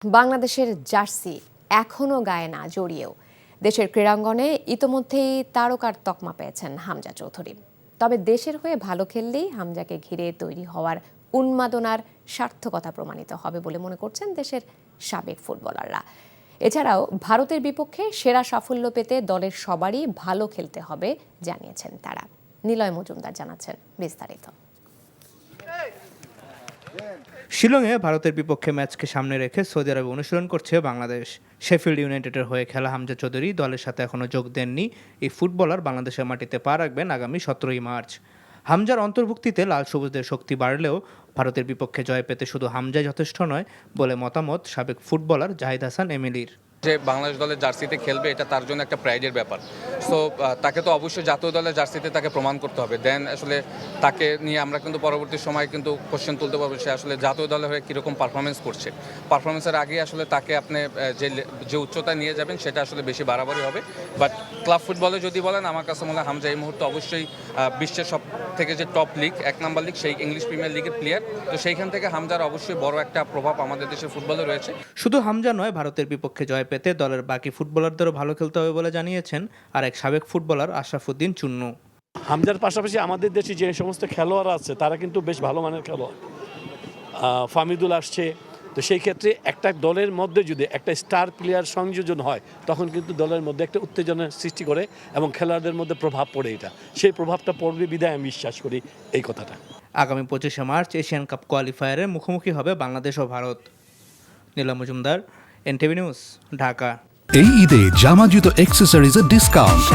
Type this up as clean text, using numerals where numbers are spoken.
বাংলাদেশের জার্সি এখনও গায়ে না জড়িয়েও দেশের ক্রীড়াঙ্গনে ইতোমধ্যেই তারকার তকমা পেয়েছেন হামজা চৌধুরী। তবে দেশের হয়ে ভালো খেললেই হামজাকে ঘিরে তৈরি হওয়ার উন্মাদনার সার্থকতা প্রমাণিত হবে বলে মনে করছেন দেশের সাবেক ফুটবলাররা। এছাড়াও ভারতের বিপক্ষে সেরা সাফল্য পেতে দলের সবারই ভালো খেলতে হবে জানিয়েছেন তারা। নিলয় মজুমদার জানাচ্ছেন বিস্তারিত। শিলংয়ে ভারতের বিপক্ষে ম্যাচকে সামনে রেখে সৌদি আরবে অনুশীলন করছে বাংলাদেশ। শেফিল্ড ইউনাইটেডের হয়ে খেলা হামজা চৌধুরী দলের সাথে এখনও যোগ দেননি। এই ফুটবলার বাংলাদেশের মাটিতে পা রাখবেন আগামী 17ই মার্চ। হামজার অন্তর্ভুক্তিতে লাল সবুজদের শক্তি বাড়লেও ভারতের বিপক্ষে জয় পেতে শুধু হামজাই যথেষ্ট নয় বলে মতামত সাবেক ফুটবলার জাহিদ হাসান এমিলির। যে বাংলাদেশ দলের জার্সিতে খেলবে এটা তার জন্য একটা প্রাইডের ব্যাপার। সো তাকে তো অবশ্যই জাতীয় দলের জার্সিতে তাকে প্রমাণ করতে হবে। দেন আসলে তাকে নিয়ে আমরা কিন্তু পরবর্তী সময় কিন্তু কোশ্চেন তুলতে পারবো সে আসলে জাতীয় দলে হয়ে কীরকম পারফরমেন্স করছে। পারফরমেন্সের আগে আসলে তাকে আপনি যে উচ্চতায় নিয়ে যাবেন সেটা আসলে বেশি বাড়াবাড়ি হবে। বাট ক্লাব ফুটবলে যদি বলেন আমার কাছে মনে হয় হামজা এই মুহূর্তে অবশ্যই বিশ্বের সব থেকে যে টপ লিগ 1 নম্বর লিগ সেই ইংলিশ প্রিমিয়ার লিগের প্লেয়ার। তো সেইখান থেকে হামজার অবশ্যই বড় একটা প্রভাব আমাদের দেশের ফুটবলে রয়েছে। শুধু হামজা নয়, ভারতের বিপক্ষে জয় পেতে দলের বাকি ফুটবলারদেরও ভালো খেলতে হবে বলে জানিয়েছেন আরেক সাবেক ফুটবলার আশরাফুদ্দিন চুন্নু। হামজার পাশাপাশি আমাদের দেশে যে সমস্ত খেলোয়াড় আছে তারা কিন্তু বেশ ভালো মানের খেলোয়াড়। ফামিদুল আসছে, তো সেই ক্ষেত্রে একটা দলের মধ্যে যদি একটা স্টার প্লেয়ার সংযোজন হয় তখন কিন্তু দলের মধ্যে একটা উত্তেজনার সৃষ্টি করে এবং খেলোয়াড়দের মধ্যে প্রভাব পড়ে। এটা সেই প্রভাবটা পড়বে বিধায় আমি বিশ্বাস করি এই কথাটা। আগামী 25শে মার্চ এশিয়ান কাপ কোয়ালিফায়ারে মুখোমুখি হবে বাংলাদেশ ও ভারত। Niloy Majumdar, NTV news, Dhaka. এই ঈদে জামা জুতো অ্যাক্সেসরিজের ডিসকাউন্ট।